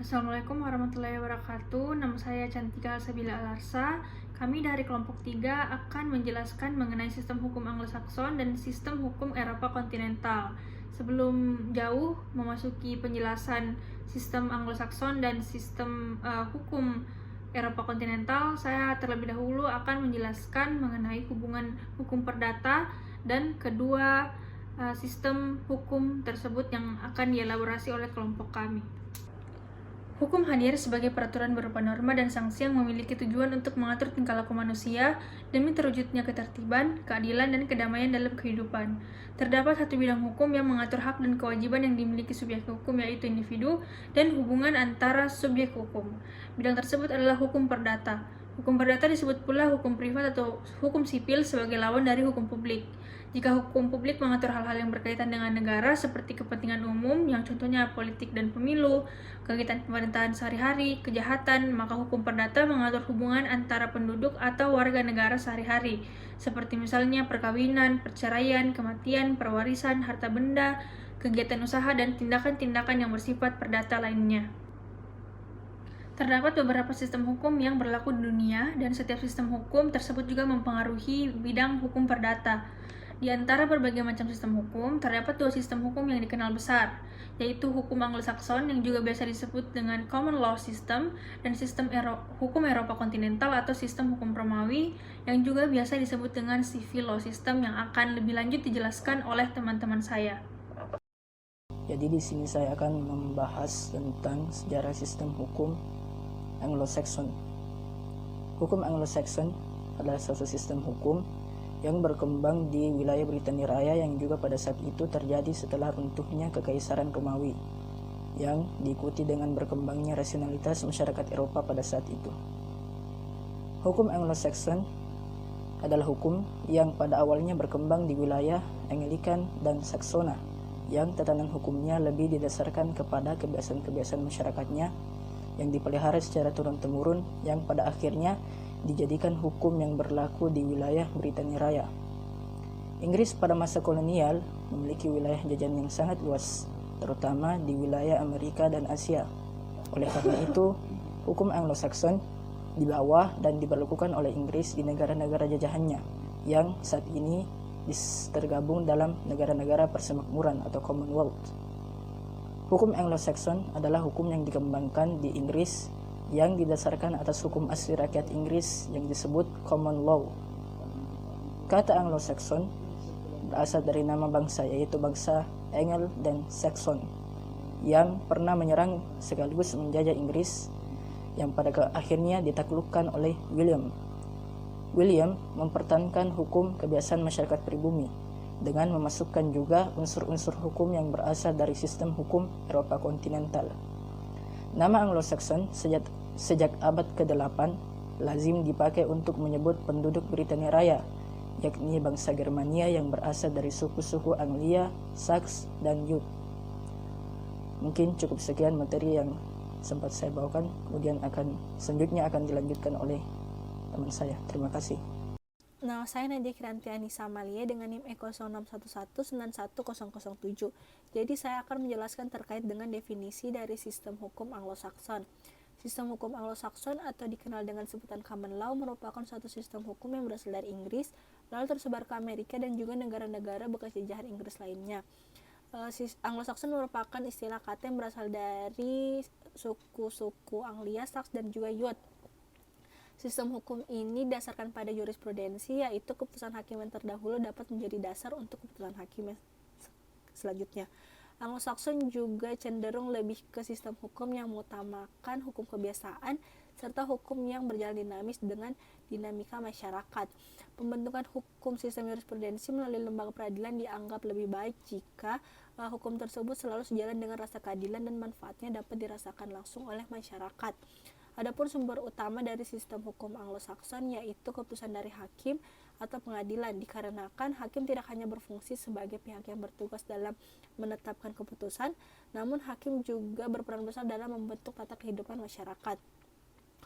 Assalamualaikum warahmatullahi wabarakatuh. Nama saya Cantika Sabila Alarsa. Kami dari kelompok 3 akan menjelaskan mengenai sistem hukum Anglo-Saxon dan sistem hukum Eropa kontinental. Sebelum jauh memasuki penjelasan sistem Anglo-Saxon dan sistem hukum Eropa kontinental, saya terlebih dahulu akan menjelaskan mengenai hubungan hukum perdata dan kedua sistem hukum tersebut yang akan dielaborasi oleh kelompok kami. Hukum hadir sebagai peraturan berupa norma dan sanksi yang memiliki tujuan untuk mengatur tingkah laku manusia demi terwujudnya ketertiban, keadilan, dan kedamaian dalam kehidupan. Terdapat satu bidang hukum yang mengatur hak dan kewajiban yang dimiliki subjek hukum, yaitu individu, dan hubungan antara subjek hukum. Bidang tersebut adalah hukum perdata. Hukum perdata disebut pula hukum privat atau hukum sipil sebagai lawan dari hukum publik. Jika hukum publik mengatur hal-hal yang berkaitan dengan negara seperti kepentingan umum, yang contohnya politik dan pemilu, kegiatan pemerintahan sehari-hari, kejahatan, maka hukum perdata mengatur hubungan antara penduduk atau warga negara sehari-hari, seperti misalnya perkawinan, perceraian, kematian, perwarisan, harta benda, kegiatan usaha, dan tindakan-tindakan yang bersifat perdata lainnya. Terdapat beberapa sistem hukum yang berlaku di dunia, dan setiap sistem hukum tersebut juga mempengaruhi bidang hukum perdata. Di antara berbagai macam sistem hukum, terdapat dua sistem hukum yang dikenal besar, yaitu hukum Anglo-Saxon yang juga biasa disebut dengan Common Law System, dan sistem hukum Eropa kontinental atau sistem hukum Romawi yang juga biasa disebut dengan Civil Law System, yang akan lebih lanjut dijelaskan oleh teman-teman saya. Jadi di sini saya akan membahas tentang sejarah sistem hukum Anglo-Saxon. Hukum Anglo-Saxon adalah suatu sistem hukum yang berkembang di wilayah Britania Raya yang juga pada saat itu terjadi setelah runtuhnya Kekaisaran Romawi, yang diikuti dengan berkembangnya rasionalitas masyarakat Eropa pada saat itu. Hukum Anglo-Saxon adalah hukum yang pada awalnya berkembang di wilayah Anglikan dan Saksona, yang tatanan hukumnya lebih didasarkan kepada kebiasaan-kebiasaan masyarakatnya yang dipelihara secara turun-temurun, yang pada akhirnya dijadikan hukum yang berlaku di wilayah Britania Raya. Inggris pada masa kolonial memiliki wilayah jajahan yang sangat luas, terutama di wilayah Amerika dan Asia. Oleh karena itu, hukum Anglo-Saxon dibawa dan diberlakukan oleh Inggris di negara-negara jajahannya, yang saat ini tergabung dalam negara-negara persemakmuran atau Commonwealth. Hukum Anglo-Saxon adalah hukum yang dikembangkan di Inggris yang didasarkan atas hukum asli rakyat Inggris yang disebut Common Law. Kata Anglo-Saxon berasal dari nama bangsa, yaitu bangsa Angel dan Saxon, yang pernah menyerang sekaligus menjajah Inggris, yang pada akhirnya ditaklukkan oleh William. William mempertahankan hukum kebiasaan masyarakat pribumi dengan memasukkan juga unsur-unsur hukum yang berasal dari sistem hukum Eropa kontinental. Nama Anglo-Saxon sejak abad ke-8 lazim dipakai untuk menyebut penduduk Britania Raya, yakni bangsa Germania yang berasal dari suku-suku Anglia, Sax, dan Jute. Mungkin cukup sekian materi yang sempat saya bawakan, kemudian selanjutnya akan dilanjutkan oleh teman saya. Terima kasih. Nama saya Nadia Kiranti Anissa Amalia dengan NIM E0611911007. Jadi saya akan menjelaskan terkait dengan definisi dari sistem hukum Anglo-Saxon. Sistem hukum Anglo-Saxon atau dikenal dengan sebutan Common Law merupakan suatu sistem hukum yang berasal dari Inggris, lalu tersebar ke Amerika dan juga negara-negara bekas jajahan Inggris lainnya. Anglo-Saxon merupakan istilah kata yang berasal dari suku-suku Anglia, Sax, dan juga Jute. Sistem hukum ini didasarkan pada jurisprudensi, yaitu keputusan hakim yang terdahulu dapat menjadi dasar untuk keputusan hakim selanjutnya. Anglo-Saxon juga cenderung lebih ke sistem hukum yang mengutamakan hukum kebiasaan serta hukum yang berjalan dinamis dengan dinamika masyarakat. Pembentukan hukum sistem jurisprudensi melalui lembaga peradilan dianggap lebih baik jika hukum tersebut selalu sejalan dengan rasa keadilan dan manfaatnya dapat dirasakan langsung oleh masyarakat. Adapun sumber utama dari sistem hukum Anglo-Saxon yaitu keputusan dari hakim atau pengadilan, dikarenakan hakim tidak hanya berfungsi sebagai pihak yang bertugas dalam menetapkan keputusan, namun hakim juga berperan besar dalam membentuk tata kehidupan masyarakat.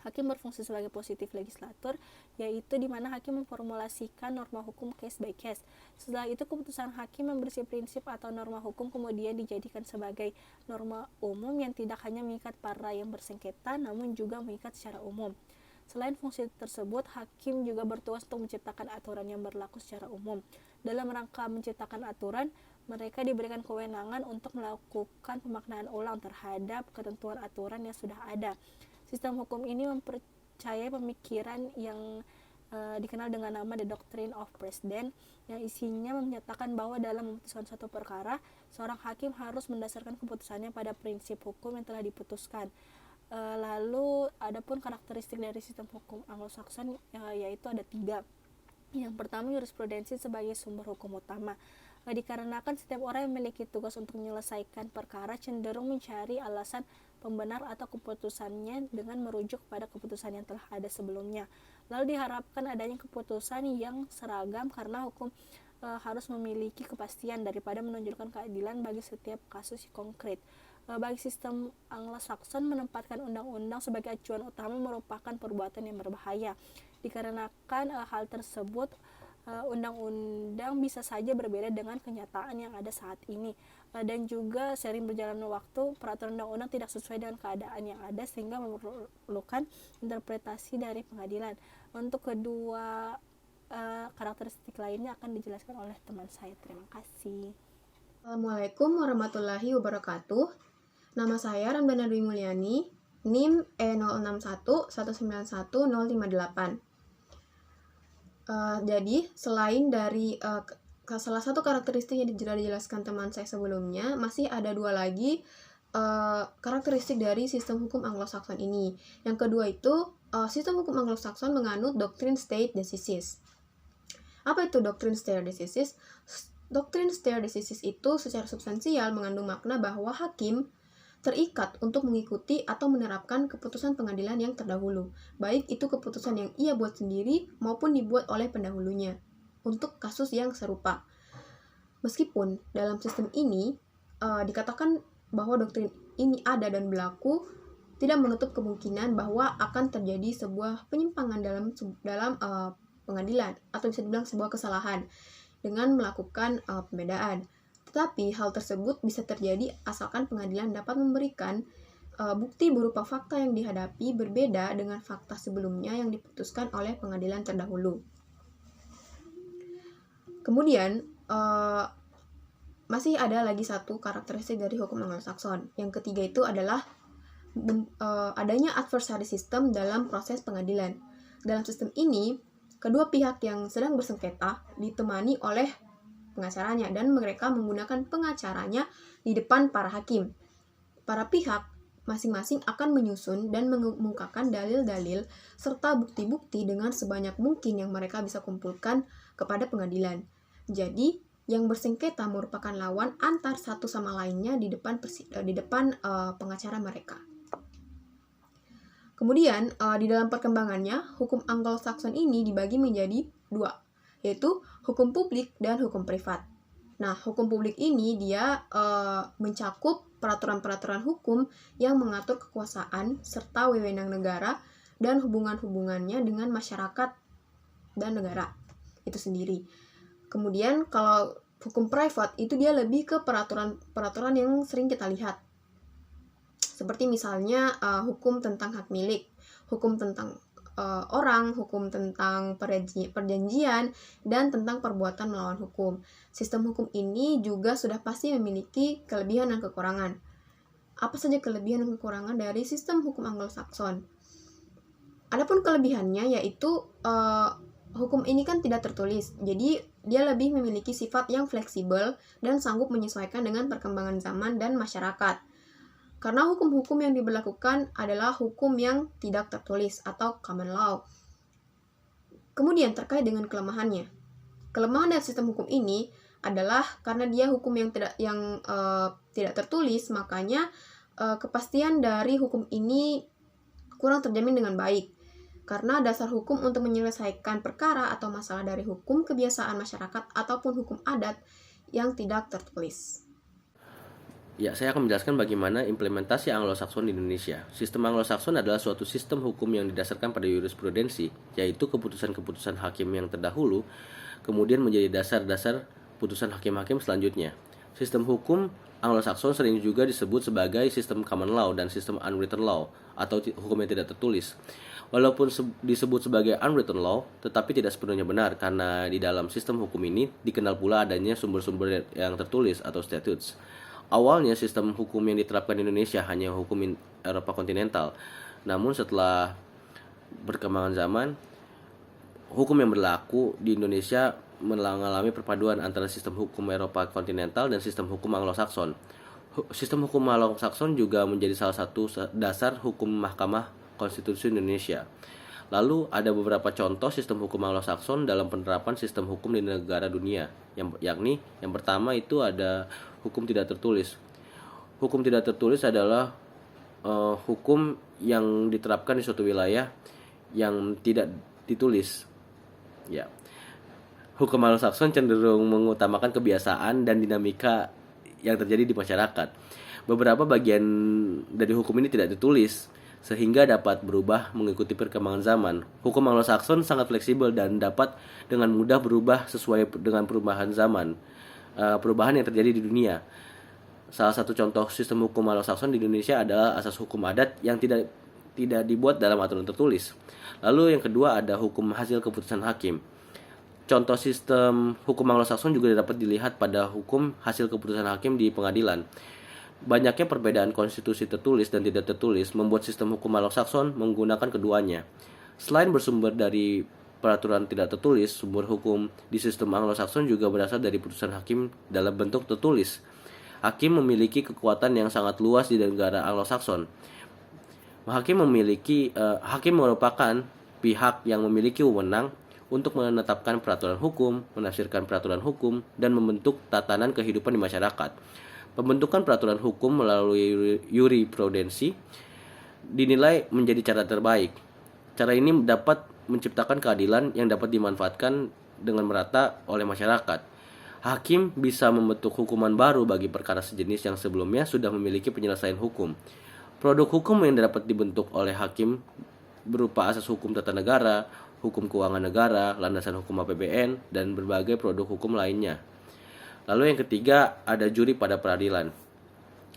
hakim berfungsi sebagai positif legislator, yaitu di mana hakim memformulasikan norma hukum case by case. Setelah itu keputusan hakim yang berisi prinsip atau norma hukum kemudian dijadikan sebagai norma umum yang tidak hanya mengikat para yang bersengketa, namun juga mengikat secara umum. Selain fungsi tersebut, hakim juga bertugas untuk menciptakan aturan yang berlaku secara umum. Dalam rangka menciptakan aturan, mereka diberikan kewenangan untuk melakukan pemaknaan ulang terhadap ketentuan aturan yang sudah ada. Sistem hukum ini mempercayai pemikiran yang dikenal dengan nama The Doctrine of Precedent, yang isinya menyatakan bahwa dalam memutuskan suatu perkara, seorang hakim harus mendasarkan keputusannya pada prinsip hukum yang telah diputuskan. Lalu adapun karakteristik dari sistem hukum Anglo-Saxon yaitu ada 3. Yang pertama, jurisprudensi sebagai sumber hukum utama. Dikarenakan setiap orang yang memiliki tugas untuk menyelesaikan perkara cenderung mencari alasan pembenar atau keputusannya dengan merujuk pada keputusan yang telah ada sebelumnya. Lalu diharapkan adanya keputusan yang seragam karena hukum harus memiliki kepastian daripada menunjukkan keadilan bagi setiap kasus konkret. Bagi sistem Anglo-Saxon, menempatkan undang-undang sebagai acuan utama merupakan perbuatan yang berbahaya. Dikarenakan hal tersebut, undang-undang bisa saja berbeda dengan kenyataan yang ada saat ini, dan juga sering berjalannya waktu, peraturan undang-undang tidak sesuai dengan keadaan yang ada sehingga memerlukan interpretasi dari pengadilan. Untuk kedua karakteristik lainnya akan dijelaskan oleh teman saya. Terima kasih. Assalamualaikum warahmatullahi wabarakatuh. Nama saya Ramdana Dwi Mulyani, NIM E0611911058. Jadi selain dari salah satu karakteristik yang sudah dijelaskan teman saya sebelumnya, masih ada 2 lagi karakteristik dari sistem hukum Anglo-Saxon ini. Yang kedua itu sistem hukum Anglo-Saxon menganut doktrin stare decisis. Apa itu doktrin stare decisis? Doktrin stare decisis itu secara substansial mengandung makna bahwa hakim terikat untuk mengikuti atau menerapkan keputusan pengadilan yang terdahulu, baik itu keputusan yang ia buat sendiri maupun dibuat oleh pendahulunya, untuk kasus yang serupa. Meskipun dalam sistem ini dikatakan bahwa doktrin ini ada dan berlaku, tidak menutup kemungkinan bahwa akan terjadi sebuah penyimpangan dalam pengadilan, atau bisa dibilang sebuah kesalahan, dengan melakukan pembedaan. Tetapi hal tersebut bisa terjadi asalkan pengadilan dapat memberikan bukti berupa fakta yang dihadapi berbeda dengan fakta sebelumnya yang diputuskan oleh pengadilan terdahulu. Kemudian masih ada lagi satu karakteristik dari hukum Anglo-Saxon. Yang ketiga itu adalah adanya adversary system dalam proses pengadilan. Dalam sistem ini, kedua pihak yang sedang bersengketa ditemani oleh pengacaranya, dan mereka menggunakan pengacaranya di depan para hakim. Para pihak masing-masing akan menyusun dan mengemukakan dalil-dalil serta bukti-bukti dengan sebanyak mungkin yang mereka bisa kumpulkan kepada pengadilan. Jadi, yang bersengketa merupakan lawan antar satu sama lainnya di depan pengacara mereka. Kemudian, di dalam perkembangannya, hukum Anglo-Saxon ini dibagi menjadi 2, yaitu hukum publik dan hukum privat. Nah, hukum publik ini dia mencakup peraturan-peraturan hukum yang mengatur kekuasaan serta wewenang negara dan hubungan-hubungannya dengan masyarakat dan negara itu sendiri. Kemudian, kalau hukum privat itu dia lebih ke peraturan-peraturan yang sering kita lihat. Seperti misalnya hukum tentang hak milik, hukum tentang orang, hukum tentang perjanjian, dan tentang perbuatan melawan hukum. Sistem hukum ini juga sudah pasti memiliki kelebihan dan kekurangan. Apa saja kelebihan dan kekurangan dari sistem hukum Anglo-Saxon? Adapun kelebihannya yaitu hukum ini kan tidak tertulis, jadi dia lebih memiliki sifat yang fleksibel dan sanggup menyesuaikan dengan perkembangan zaman dan masyarakat. Karena hukum-hukum yang diberlakukan adalah hukum yang tidak tertulis atau common law. Kemudian terkait dengan kelemahannya. Kelemahan dari sistem hukum ini adalah karena dia hukum yang tidak tertulis, makanya kepastian dari hukum ini kurang terjamin dengan baik. Karena dasar hukum untuk menyelesaikan perkara atau masalah dari hukum kebiasaan masyarakat ataupun hukum adat yang tidak tertulis. Ya, saya akan menjelaskan bagaimana implementasi Anglo-Saxon di Indonesia. Sistem Anglo-Saxon adalah suatu sistem hukum yang didasarkan pada jurisprudensi, yaitu keputusan-keputusan hakim yang terdahulu, kemudian menjadi dasar-dasar putusan hakim-hakim selanjutnya. Sistem hukum Anglo-Saxon sering juga disebut sebagai sistem common law dan sistem unwritten law, atau hukum yang tidak tertulis. Walaupun disebut sebagai unwritten law, tetapi tidak sepenuhnya benar, karena di dalam sistem hukum ini dikenal pula adanya sumber-sumber yang tertulis atau statutes. Awalnya sistem hukum yang diterapkan di Indonesia hanya hukum Eropa kontinental. Namun setelah berkembangan zaman, hukum yang berlaku di Indonesia mengalami perpaduan antara sistem hukum Eropa kontinental dan sistem hukum Anglo-Saxon. Sistem hukum Anglo-Saxon juga menjadi salah satu dasar hukum Mahkamah Konstitusi Indonesia. Lalu ada beberapa contoh sistem hukum Anglo-Saxon dalam penerapan sistem hukum di negara dunia, yakni yang pertama itu ada hukum tidak tertulis. Hukum tidak tertulis adalah hukum yang diterapkan di suatu wilayah yang tidak ditulis. Ya. Hukum Anglo-Saxon cenderung mengutamakan kebiasaan dan dinamika yang terjadi di masyarakat. Beberapa bagian dari hukum ini tidak ditulis, sehingga dapat berubah mengikuti perkembangan zaman. Hukum Anglo-Saxon sangat fleksibel dan dapat dengan mudah berubah sesuai dengan perubahan zaman, perubahan yang terjadi di dunia. Salah satu contoh sistem hukum Anglo-Saxon di Indonesia adalah asas hukum adat yang tidak dibuat dalam aturan tertulis. Lalu yang kedua ada hukum hasil keputusan hakim. Contoh sistem hukum Anglo-Saxon juga dapat dilihat pada hukum hasil keputusan hakim di pengadilan. Banyaknya perbedaan konstitusi tertulis dan tidak tertulis membuat sistem hukum Anglo-Saxon menggunakan keduanya. Selain bersumber dari peraturan tidak tertulis, sumber hukum di sistem Anglo-Saxon juga berasal dari putusan hakim dalam bentuk tertulis. Hakim memiliki kekuatan yang sangat luas di negara Anglo-Saxon. Hakim merupakan pihak yang memiliki wewenang untuk menetapkan peraturan hukum, menafsirkan peraturan hukum, dan membentuk tatanan kehidupan di masyarakat. Pembentukan peraturan hukum melalui jurisprudensi dinilai menjadi cara terbaik. Cara ini dapat menciptakan keadilan yang dapat dimanfaatkan dengan merata oleh masyarakat. Hakim bisa membentuk hukuman baru bagi perkara sejenis yang sebelumnya sudah memiliki penyelesaian hukum. Produk hukum yang dapat dibentuk oleh hakim berupa asas hukum tata negara, hukum keuangan negara, landasan hukum APBN, dan berbagai produk hukum lainnya. Lalu yang ketiga ada juri pada peradilan.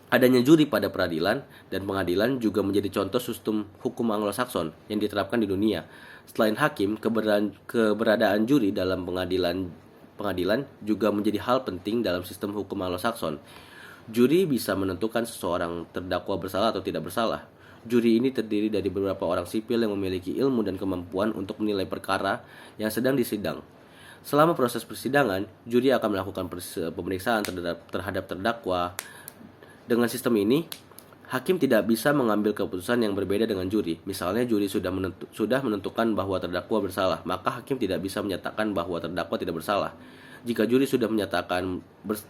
Adanya juri pada peradilan dan pengadilan juga menjadi contoh sistem hukum Anglo-Saxon yang diterapkan di dunia. Selain hakim, keberadaan juri dalam pengadilan juga menjadi hal penting dalam sistem hukum Anglo-Saxon. Juri bisa menentukan seseorang terdakwa bersalah atau tidak bersalah. Juri ini terdiri dari beberapa orang sipil yang memiliki ilmu dan kemampuan untuk menilai perkara yang sedang disidang. Selama proses persidangan, juri akan melakukan pemeriksaan terhadap terdakwa. Dengan sistem ini, hakim tidak bisa mengambil keputusan yang berbeda dengan juri. Misalnya juri sudah menentukan bahwa terdakwa bersalah, maka hakim tidak bisa menyatakan bahwa terdakwa tidak bersalah. Jika juri sudah menyatakan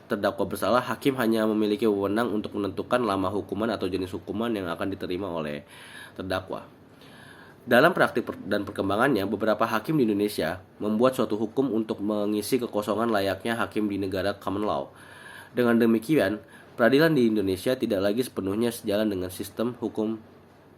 terdakwa bersalah, hakim hanya memiliki wewenang untuk menentukan lama hukuman atau jenis hukuman yang akan diterima oleh terdakwa. Dalam praktik dan perkembangannya, beberapa hakim di Indonesia membuat suatu hukum untuk mengisi kekosongan layaknya hakim di negara common law. Dengan demikian, peradilan di Indonesia tidak lagi sepenuhnya sejalan dengan sistem hukum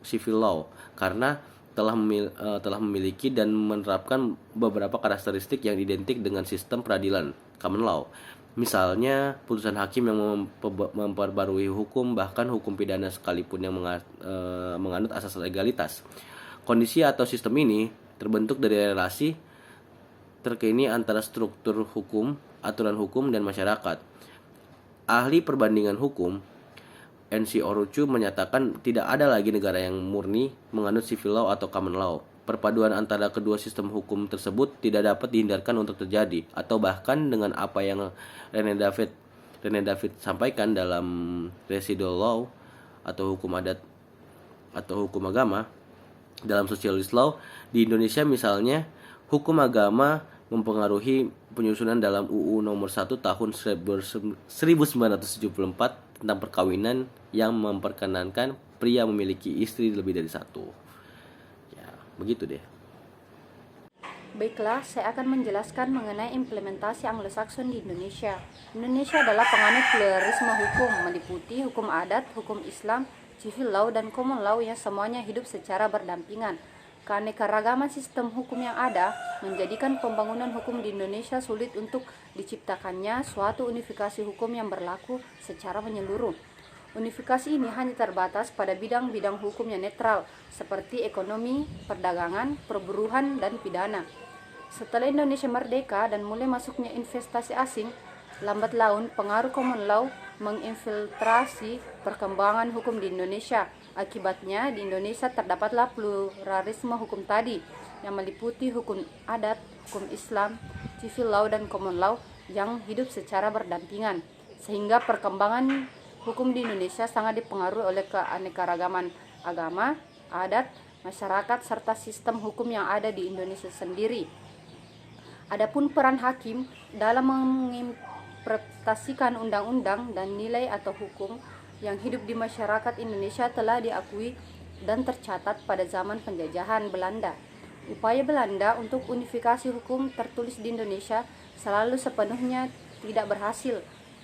civil law karena telah memiliki dan menerapkan beberapa karakteristik yang identik dengan sistem peradilan common law. Misalnya, putusan hakim yang memperbarui hukum, bahkan hukum pidana sekalipun yang menganut asas legalitas. Kondisi atau sistem ini terbentuk dari relasi terkini antara struktur hukum, aturan hukum, dan masyarakat. Ahli perbandingan hukum N.C. Orochu menyatakan tidak ada lagi negara yang murni menganut civil law atau common law. Perpaduan antara kedua sistem hukum tersebut tidak dapat dihindarkan untuk terjadi, atau bahkan dengan apa yang Rene David sampaikan dalam residual law atau hukum adat atau hukum agama. Dalam socialist law di Indonesia misalnya, hukum agama mempengaruhi penyusunan dalam UU nomor 1 tahun 1974 tentang perkawinan yang memperkenankan pria memiliki istri lebih dari satu. Ya, begitu deh. Baiklah, saya akan menjelaskan mengenai implementasi Anglo-Saxon di Indonesia. Indonesia adalah penganut pluralisme hukum, meliputi hukum adat, hukum Islam, civil law, dan common law yang semuanya hidup secara berdampingan. Keanekaragaman sistem hukum yang ada menjadikan pembangunan hukum di Indonesia sulit untuk diciptakannya suatu unifikasi hukum yang berlaku secara menyeluruh. Unifikasi ini hanya terbatas pada bidang-bidang hukum yang netral, seperti ekonomi, perdagangan, perburuhan, dan pidana. Setelah Indonesia merdeka dan mulai masuknya investasi asing, lambat laun pengaruh common law menginfiltrasi perkembangan hukum di Indonesia. Akibatnya, di Indonesia terdapatlah pluralisme hukum tadi, yang meliputi hukum adat, hukum Islam, civil law, dan common law yang hidup secara berdampingan, sehingga perkembangan hukum di Indonesia sangat dipengaruhi oleh keanekaragaman agama, adat, masyarakat, serta sistem hukum yang ada di Indonesia sendiri. Adapun peran hakim dalam menginterpretasikan undang-undang dan nilai atau hukum yang hidup di masyarakat Indonesia telah diakui dan tercatat pada zaman penjajahan Belanda. Upaya Belanda untuk unifikasi hukum tertulis di Indonesia selalu sepenuhnya tidak berhasil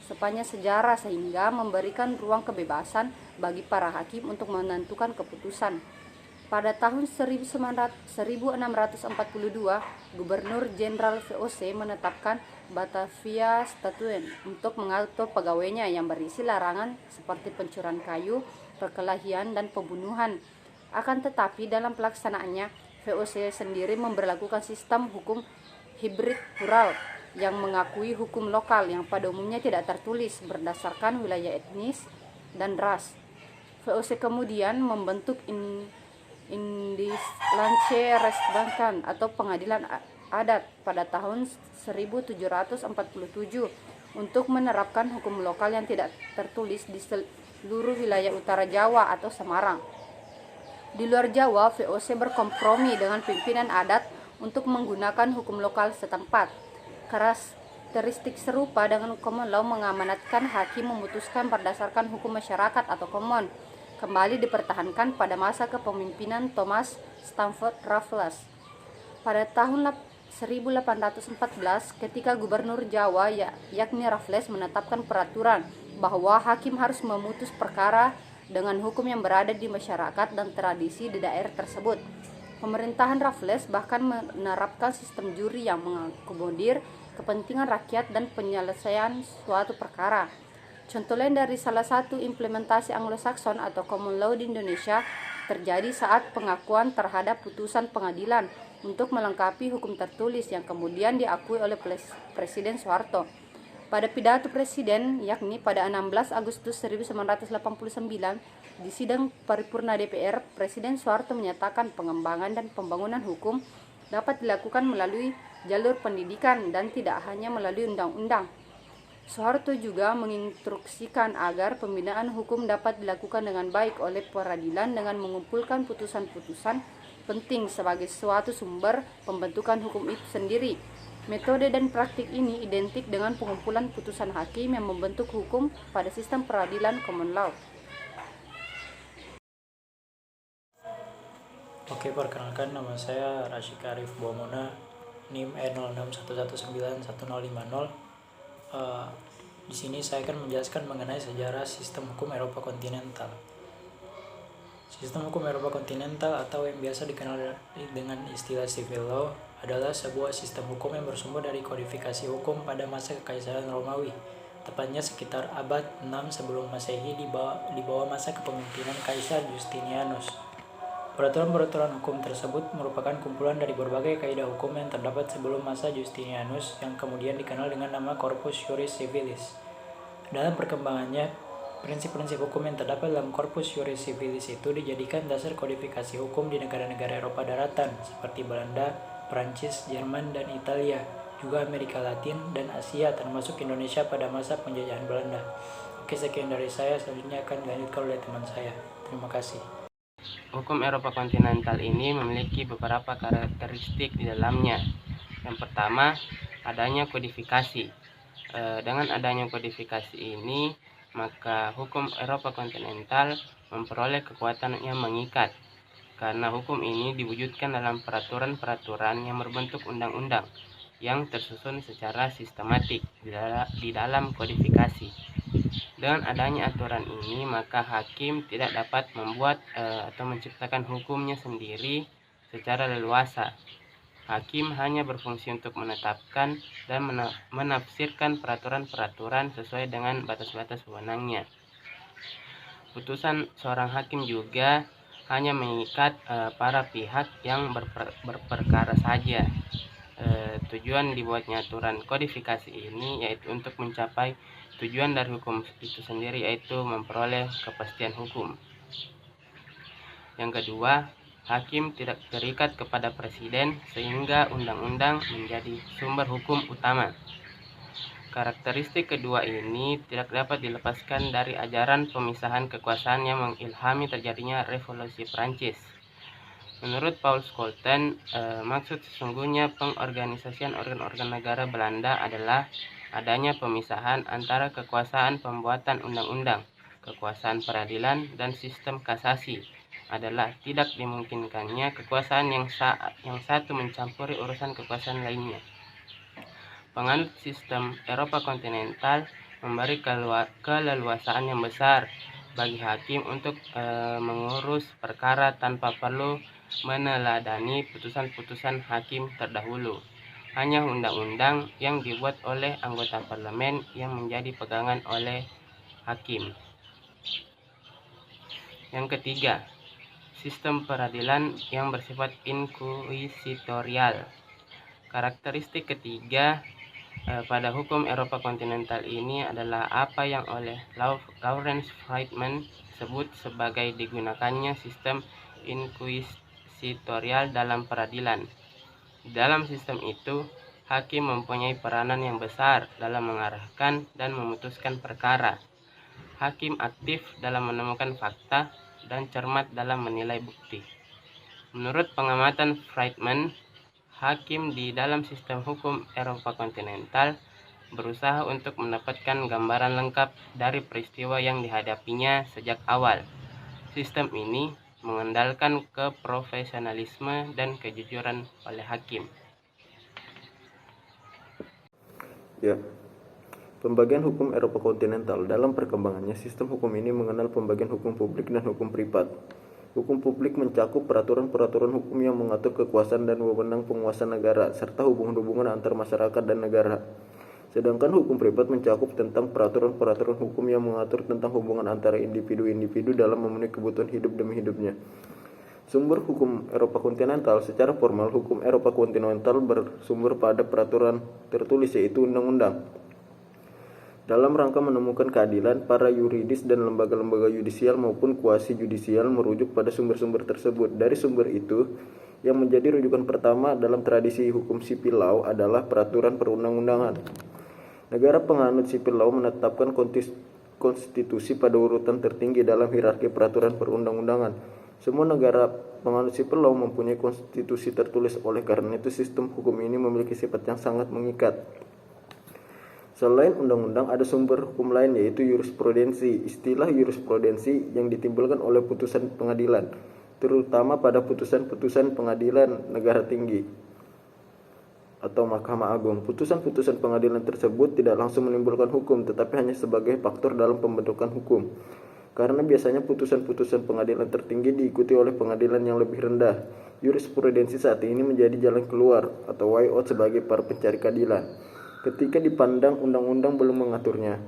sepanjang sejarah, sehingga memberikan ruang kebebasan bagi para hakim untuk menentukan keputusan. Pada tahun 1642, Gubernur Jenderal VOC menetapkan Batavia Statute untuk mengatur pegawainya yang berisi larangan seperti pencurian kayu, perkelahian, dan pembunuhan. Akan tetapi dalam pelaksanaannya, VOC sendiri memberlakukan sistem hukum hibrid plural yang mengakui hukum lokal yang pada umumnya tidak tertulis berdasarkan wilayah etnis dan ras. VOC kemudian membentuk Instansi Resbankan atau pengadilan adat pada tahun 1747 untuk menerapkan hukum lokal yang tidak tertulis di seluruh wilayah utara Jawa atau Semarang. Di luar Jawa, VOC berkompromi dengan pimpinan adat untuk menggunakan hukum lokal setempat. Karakteristik serupa dengan common law mengamanatkan hakim memutuskan berdasarkan hukum masyarakat atau common kembali dipertahankan pada masa kepemimpinan Thomas Stamford Raffles. Pada tahun 1814, ketika Gubernur Jawa yakni Raffles menetapkan peraturan bahwa hakim harus memutus perkara dengan hukum yang berada di masyarakat dan tradisi di daerah tersebut. Pemerintahan Raffles bahkan menerapkan sistem juri yang mengakomodir kepentingan rakyat dan penyelesaian suatu perkara. Contoh lain dari salah satu implementasi Anglo-Saxon atau common law di Indonesia terjadi saat pengakuan terhadap putusan pengadilan untuk melengkapi hukum tertulis yang kemudian diakui oleh Presiden Soeharto. Pada pidato Presiden, yakni pada 16 Agustus 1989, di sidang paripurna DPR, Presiden Soeharto menyatakan pengembangan dan pembangunan hukum dapat dilakukan melalui jalur pendidikan dan tidak hanya melalui undang-undang. Soeharto juga menginstruksikan agar pembinaan hukum dapat dilakukan dengan baik oleh peradilan dengan mengumpulkan putusan-putusan penting sebagai suatu sumber pembentukan hukum itu sendiri. Metode dan praktik ini identik dengan pengumpulan putusan hakim yang membentuk hukum pada sistem peradilan common law. Oke, perkenalkan, nama saya Rasyik Arif Buamona, NIM E0611911050. Di sini saya akan menjelaskan mengenai sejarah sistem hukum Eropa kontinental. Sistem hukum Eropa kontinental atau yang biasa dikenal dengan istilah civil law adalah sebuah sistem hukum yang bersumber dari kodifikasi hukum pada masa Kekaisaran Romawi, tepatnya sekitar abad 6 sebelum Masehi di bawah masa kepemimpinan Kaisar Justinianus. Peraturan-peraturan hukum tersebut merupakan kumpulan dari berbagai kaidah hukum yang terdapat sebelum masa Justinianus yang kemudian dikenal dengan nama Corpus Juris Civilis. Dalam perkembangannya, prinsip-prinsip hukum yang terdapat dalam Corpus Juris Civilis itu dijadikan dasar kodifikasi hukum di negara-negara Eropa daratan seperti Belanda, Prancis, Jerman, dan Italia, juga Amerika Latin dan Asia termasuk Indonesia pada masa penjajahan Belanda. Oke, sekian dari saya, selanjutnya akan dilanjutkan oleh teman saya. Terima kasih. Hukum Eropa kontinental ini memiliki beberapa karakteristik di dalamnya. Yang pertama, adanya kodifikasi. Dengan adanya kodifikasi ini, maka hukum Eropa kontinental memperoleh kekuatan yang mengikat. karena hukum ini diwujudkan dalam peraturan-peraturan yang berbentuk undang-undang yang tersusun secara sistematik di dalam kodifikasi. Dengan adanya aturan ini, maka hakim tidak dapat membuat atau menciptakan hukumnya sendiri secara leluasa. Hakim hanya berfungsi untuk menetapkan dan menafsirkan peraturan-peraturan sesuai dengan batas-batas wewenangnya. Putusan seorang hakim juga hanya mengikat para pihak yang berperkara saja. Tujuan dibuatnya aturan kodifikasi ini yaitu untuk mencapai tujuan dari hukum itu sendiri, yaitu memperoleh kepastian hukum. Yang kedua, hakim tidak terikat kepada presiden sehingga undang-undang menjadi sumber hukum utama. Karakteristik kedua ini tidak dapat dilepaskan dari ajaran pemisahan kekuasaan yang mengilhami terjadinya revolusi Prancis. Menurut Paul Schouten, maksud sesungguhnya pengorganisasian organ-organ negara Belanda adalah adanya pemisahan antara kekuasaan pembuatan undang-undang, kekuasaan peradilan, dan sistem kasasi. Adalah tidak dimungkinkannya kekuasaan yang satu mencampuri urusan kekuasaan lainnya. Penganut sistem Eropa kontinental memberi keleluasaan yang besar bagi hakim untuk mengurus perkara tanpa perlu meneladani putusan-putusan hakim terdahulu. Hanya undang-undang yang dibuat oleh anggota parlemen yang menjadi pegangan oleh hakim. Yang ketiga, sistem peradilan yang bersifat inkuisitorial. Karakteristik ketiga pada hukum Eropa kontinental ini adalah apa yang oleh Lawrence Friedman sebut sebagai digunakannya sistem inkuisitorial dalam peradilan. Dalam sistem itu, hakim mempunyai peranan yang besar dalam mengarahkan dan memutuskan perkara. Hakim aktif dalam menemukan fakta dan cermat dalam menilai bukti. Menurut pengamatan Friedman, hakim di dalam sistem hukum Eropa kontinental berusaha untuk mendapatkan gambaran lengkap dari peristiwa yang dihadapinya sejak awal. Sistem ini mengandalkan keprofesionalisme dan kejujuran oleh hakim. Ya, pembagian hukum Eropa kontinental. Dalam perkembangannya, sistem hukum ini mengenal pembagian hukum publik dan hukum privat. Hukum publik mencakup peraturan-peraturan hukum yang mengatur kekuasaan dan wewenang penguasa negara, serta hubungan-hubungan antar masyarakat dan negara. Sedangkan hukum privat mencakup tentang peraturan-peraturan hukum yang mengatur tentang hubungan antara individu-individu dalam memenuhi kebutuhan hidup demi hidupnya. Sumber hukum Eropa kontinental. Secara formal, hukum Eropa kontinental bersumber pada peraturan tertulis, yaitu undang-undang. Dalam rangka menemukan keadilan, para yuridis dan lembaga-lembaga yudisial maupun kuasi yudisial merujuk pada sumber-sumber tersebut. Dari sumber itu, yang menjadi rujukan pertama dalam tradisi hukum sipil law adalah peraturan perundang-undangan. Negara penganut sipil law menetapkan konstitusi pada urutan tertinggi dalam hierarki peraturan perundang-undangan. Semua negara penganut sipil law mempunyai konstitusi tertulis, oleh karena itu sistem hukum ini memiliki sifat yang sangat mengikat. Selain undang-undang, ada sumber hukum lain, yaitu jurisprudensi. Istilah jurisprudensi yang ditimbulkan oleh putusan pengadilan, terutama pada putusan-putusan pengadilan negara tinggi atau Mahkamah Agung. Putusan-putusan pengadilan tersebut tidak langsung menimbulkan hukum, tetapi hanya sebagai faktor dalam pembentukan hukum. Karena biasanya putusan-putusan pengadilan tertinggi diikuti oleh pengadilan yang lebih rendah. Jurisprudensi saat ini menjadi jalan keluar atau way out sebagai para pencari keadilan ketika dipandang undang-undang belum mengaturnya.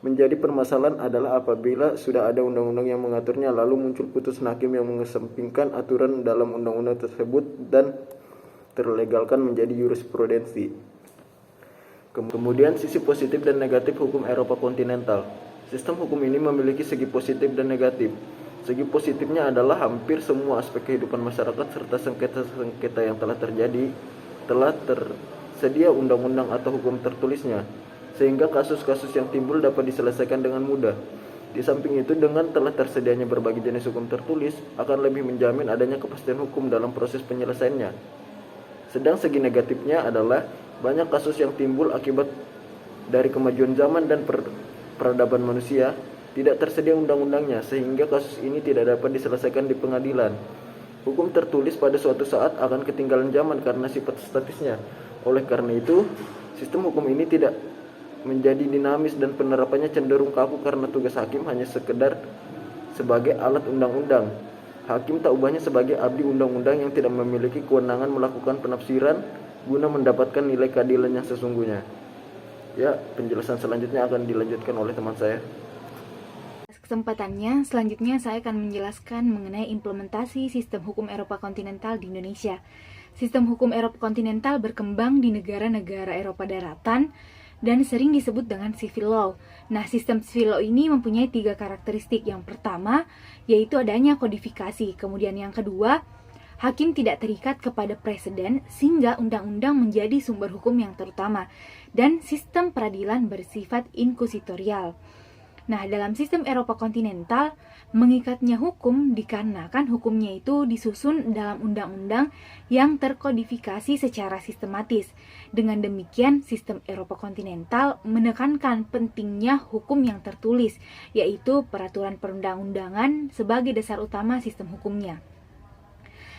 Menjadi permasalahan adalah apabila sudah ada undang-undang yang mengaturnya, lalu muncul putusan hakim yang mengesampingkan aturan dalam undang-undang tersebut dan terlegalkan menjadi jurisprudensi. Kemudian sisi positif dan negatif hukum Eropa kontinental. Sistem hukum ini memiliki segi positif dan negatif. Segi positifnya adalah hampir semua aspek kehidupan masyarakat serta sengketa-sengketa yang telah terjadi telah tersedia undang-undang atau hukum tertulisnya, sehingga kasus-kasus yang timbul dapat diselesaikan dengan mudah. Di samping itu, dengan telah tersedianya berbagai jenis hukum tertulis akan lebih menjamin adanya kepastian hukum dalam proses penyelesaiannya. Sedang segi negatifnya adalah banyak kasus yang timbul akibat dari kemajuan zaman dan peradaban manusia, tidak tersedia undang-undangnya, sehingga kasus ini tidak dapat diselesaikan di pengadilan. Hukum tertulis pada suatu saat akan ketinggalan zaman karena sifat statisnya. Oleh karena itu, sistem hukum ini tidak menjadi dinamis dan penerapannya cenderung kaku karena tugas hakim hanya sekedar sebagai alat undang-undang. Hakim tak ubahnya sebagai abdi undang-undang yang tidak memiliki kewenangan melakukan penafsiran guna mendapatkan nilai keadilan yang sesungguhnya. Ya, penjelasan selanjutnya akan dilanjutkan oleh teman saya. Kesempatannya, selanjutnya saya akan menjelaskan mengenai implementasi sistem hukum Eropa kontinental di Indonesia. Sistem hukum Eropa kontinental berkembang di negara-negara Eropa daratan dan sering disebut dengan civil law. Nah, sistem civil law ini mempunyai 3 karakteristik. Yang pertama, yaitu adanya kodifikasi. Kemudian yang kedua, hakim tidak terikat kepada preseden sehingga undang-undang menjadi sumber hukum yang terutama. Dan sistem peradilan bersifat inkusitorial. Nah, dalam sistem Eropa kontinental, mengikatnya hukum dikarenakan hukumnya itu disusun dalam undang-undang yang terkodifikasi secara sistematis. Dengan demikian, sistem Eropa kontinental menekankan pentingnya hukum yang tertulis, yaitu peraturan perundang-undangan sebagai dasar utama sistem hukumnya.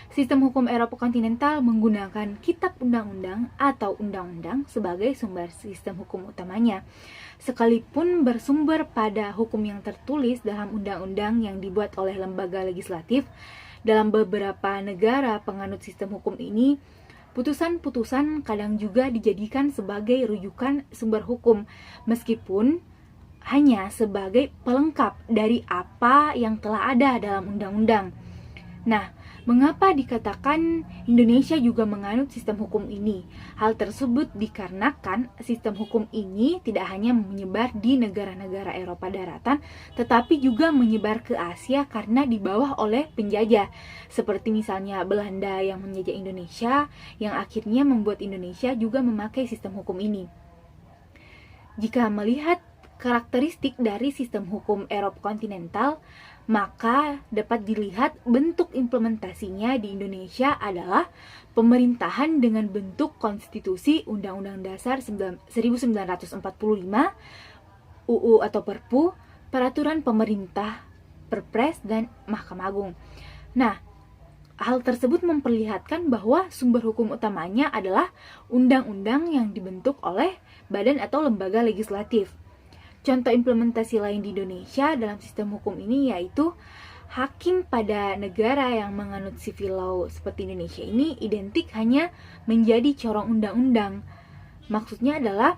Sistem hukum Eropa kontinental menggunakan kitab undang-undang atau undang-undang sebagai sumber sistem hukum utamanya. Sekalipun bersumber pada hukum yang tertulis dalam undang-undang yang dibuat oleh lembaga legislatif, dalam beberapa negara penganut sistem hukum ini, putusan-putusan kadang juga dijadikan sebagai rujukan sumber hukum, meskipun hanya sebagai pelengkap dari apa yang telah ada dalam undang-undang. Nah, mengapa dikatakan Indonesia juga menganut sistem hukum ini? Hal tersebut dikarenakan sistem hukum ini tidak hanya menyebar di negara-negara Eropa daratan, tetapi juga menyebar ke Asia karena dibawa oleh penjajah. Seperti misalnya Belanda yang menjajah Indonesia, yang akhirnya membuat Indonesia juga memakai sistem hukum ini. Jika melihat karakteristik dari sistem hukum Eropa kontinental, maka dapat dilihat bentuk implementasinya di Indonesia adalah pemerintahan dengan bentuk konstitusi Undang-Undang Dasar 1945, UU atau Perpu, peraturan pemerintah, Perpres, dan Mahkamah Agung. Nah, hal tersebut memperlihatkan bahwa sumber hukum utamanya adalah undang-undang yang dibentuk oleh badan atau lembaga legislatif. Contoh implementasi lain di Indonesia dalam sistem hukum ini yaitu hakim pada negara yang menganut civil law seperti Indonesia ini identik hanya menjadi corong undang-undang. Maksudnya adalah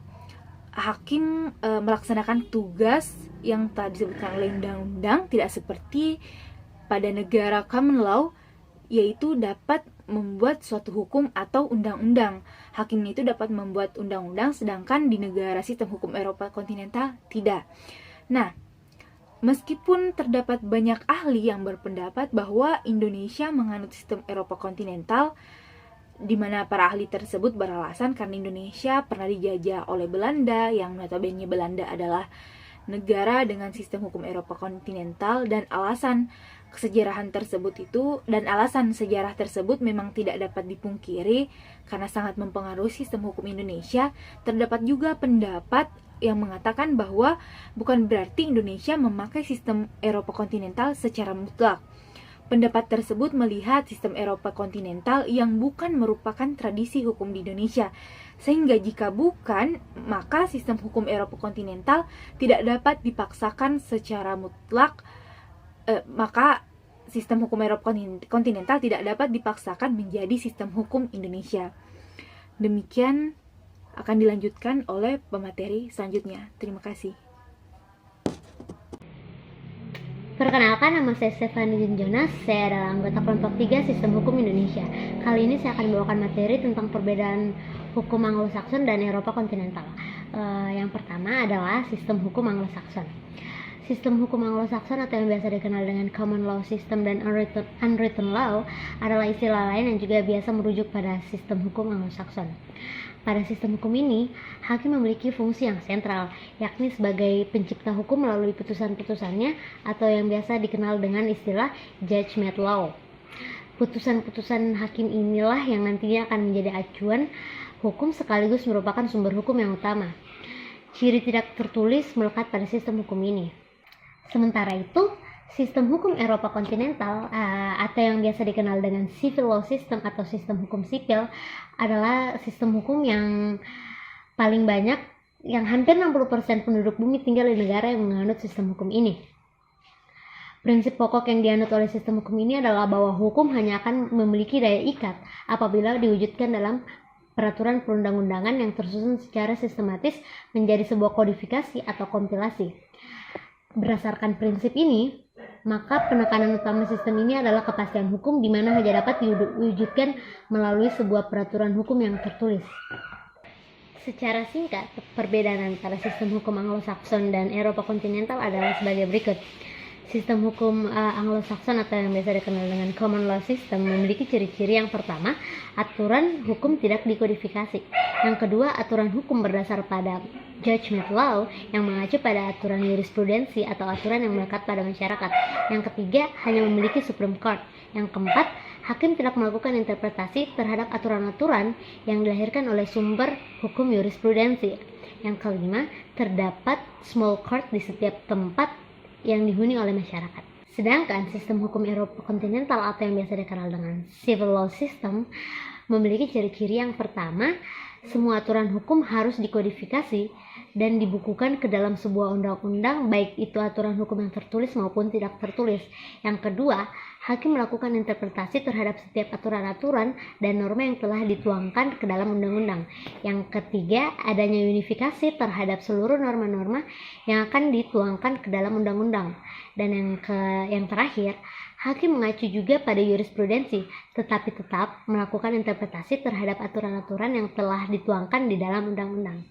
hakim melaksanakan tugas yang telah disebutkan oleh undang-undang, tidak seperti pada negara common law, yaitu dapat membuat suatu hukum atau undang-undang. Hakimnya itu dapat membuat undang-undang, sedangkan di negara sistem hukum Eropa kontinental tidak. Nah, meskipun terdapat banyak ahli yang berpendapat bahwa Indonesia menganut sistem Eropa kontinental, di mana para ahli tersebut beralasan karena Indonesia pernah dijajah oleh Belanda, yang notabene Belanda adalah negara dengan sistem hukum Eropa kontinental, dan alasan sejarah tersebut memang tidak dapat dipungkiri karena sangat mempengaruhi sistem hukum Indonesia. Terdapat juga pendapat yang mengatakan bahwa bukan berarti Indonesia memakai sistem Eropa kontinental secara mutlak. Pendapat tersebut melihat sistem Eropa kontinental yang bukan merupakan tradisi hukum di Indonesia, sehingga jika bukan, maka sistem hukum Eropa kontinental tidak dapat dipaksakan secara mutlak. Maka sistem hukum Eropa kontinental tidak dapat dipaksakan menjadi sistem hukum Indonesia. Demikian akan dilanjutkan oleh pemateri selanjutnya. Terima kasih. Perkenalkan, nama saya Stefani Jonas, saya adalah anggota kelompok 3 Sistem Hukum Indonesia. Kali ini saya akan membawakan materi tentang perbedaan hukum Anglo-Saxon dan Eropa kontinental. Yang pertama adalah sistem hukum Anglo-Saxon. Sistem hukum Anglo-Saxon atau yang biasa dikenal dengan Common Law System dan Unwritten Law adalah istilah lain yang juga biasa merujuk pada sistem hukum Anglo-Saxon. Pada sistem hukum ini, hakim memiliki fungsi yang sentral, yakni sebagai pencipta hukum melalui putusan-putusannya atau yang biasa dikenal dengan istilah judge-made law. Putusan-putusan hakim inilah yang nantinya akan menjadi acuan hukum sekaligus merupakan sumber hukum yang utama. Ciri tidak tertulis melekat pada sistem hukum ini. Sementara itu, Sistem hukum Eropa kontinental atau yang biasa dikenal dengan civil law system atau sistem hukum sipil adalah sistem hukum yang paling banyak, yang hampir 60% penduduk bumi tinggal di negara yang menganut sistem hukum ini. Prinsip pokok yang dianut oleh sistem hukum ini adalah bahwa hukum hanya akan memiliki daya ikat apabila diwujudkan dalam peraturan perundang-undangan yang tersusun secara sistematis menjadi sebuah kodifikasi atau kompilasi. Berdasarkan prinsip ini, maka penekanan utama sistem ini adalah kepastian hukum di mana hanya dapat diwujudkan melalui sebuah peraturan hukum yang tertulis. Secara singkat, perbedaan antara sistem hukum Anglo-Saxon dan Eropa kontinental adalah sebagai berikut. Sistem hukum Anglo-Saxon atau yang biasa dikenal dengan common law system memiliki ciri-ciri. Yang pertama, aturan hukum tidak dikodifikasi. Yang kedua, aturan hukum berdasar pada judgment law yang mengacu pada aturan jurisprudensi atau aturan yang melekat pada masyarakat. Yang ketiga, hanya memiliki Supreme Court. Yang keempat, hakim tidak melakukan interpretasi terhadap aturan-aturan yang dilahirkan oleh sumber hukum jurisprudensi. Yang kelima, terdapat small court di setiap tempat yang dihuni oleh masyarakat. Sedangkan sistem hukum Eropa kontinental atau yang biasa dikenal dengan civil law system memiliki ciri-ciri. Yang pertama, semua aturan hukum harus dikodifikasi dan dibukukan ke dalam sebuah undang-undang, baik itu aturan hukum yang tertulis maupun tidak tertulis. Yang kedua, hakim melakukan interpretasi terhadap setiap aturan-aturan dan norma yang telah dituangkan ke dalam undang-undang. Yang ketiga, adanya unifikasi terhadap seluruh norma-norma yang akan dituangkan ke dalam undang-undang. Dan yang terakhir, hakim mengacu juga pada jurisprudensi, tetapi tetap melakukan interpretasi terhadap aturan-aturan yang telah dituangkan di dalam undang-undang.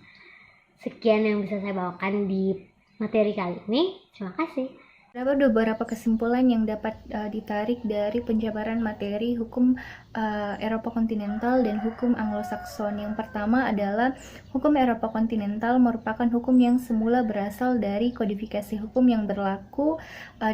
Sekian yang bisa saya bawakan di materi kali ini. Terima kasih. Ada beberapa kesimpulan yang dapat ditarik dari penjabaran materi hukum Eropa kontinental dan hukum Anglo-Saxon. Yang pertama adalah hukum Eropa kontinental merupakan hukum yang semula berasal dari kodifikasi hukum yang berlaku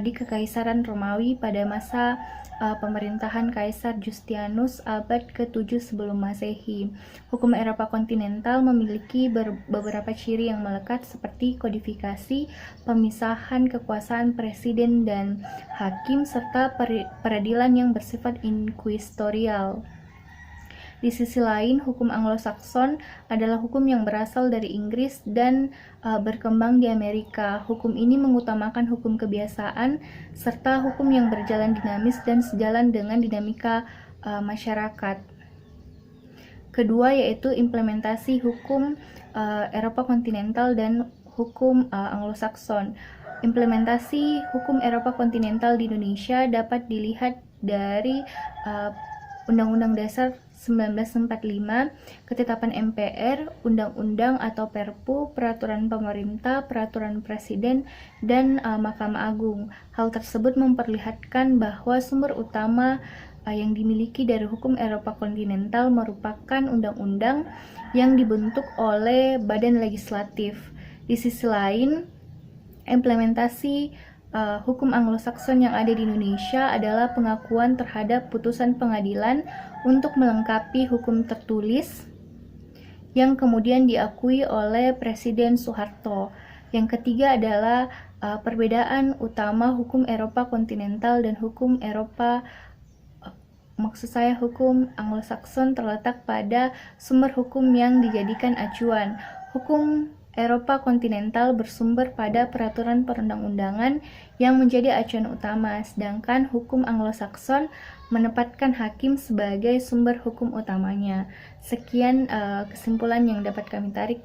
di Kekaisaran Romawi pada masa pemerintahan Kaisar Justianus abad ke-7 sebelum Masehi. Hukum Eropa kontinental memiliki beberapa ciri yang melekat seperti kodifikasi, pemisahan kekuasaan presiden dan hakim, serta peradilan yang bersifat inkuisitorial. Di sisi lain, hukum Anglo-Saxon adalah hukum yang berasal dari Inggris dan berkembang di Amerika. Hukum ini mengutamakan hukum kebiasaan serta hukum yang berjalan dinamis dan sejalan dengan dinamika masyarakat. Kedua yaitu implementasi hukum Eropa kontinental dan hukum Anglo-Saxon. Implementasi hukum Eropa kontinental di Indonesia dapat dilihat dari Undang-Undang Dasar 1945, ketetapan MPR, undang-undang atau Perpu, peraturan pemerintah, peraturan presiden, dan Mahkamah Agung. Hal tersebut memperlihatkan bahwa sumber utama yang dimiliki dari hukum Eropa kontinental merupakan undang-undang yang dibentuk oleh badan legislatif. Di sisi lain, implementasi hukum Anglo-Saxon yang ada di Indonesia adalah pengakuan terhadap putusan pengadilan untuk melengkapi hukum tertulis yang kemudian diakui oleh Presiden Soeharto. Yang ketiga adalah perbedaan utama hukum Eropa kontinental dan hukum Eropa, hukum Anglo-Saxon terletak pada sumber hukum yang dijadikan acuan. Hukum Eropa kontinental bersumber pada peraturan perundang-undangan yang menjadi acuan utama, sedangkan hukum Anglo-Saxon menempatkan hakim sebagai sumber hukum utamanya. Sekian kesimpulan yang dapat kami tarik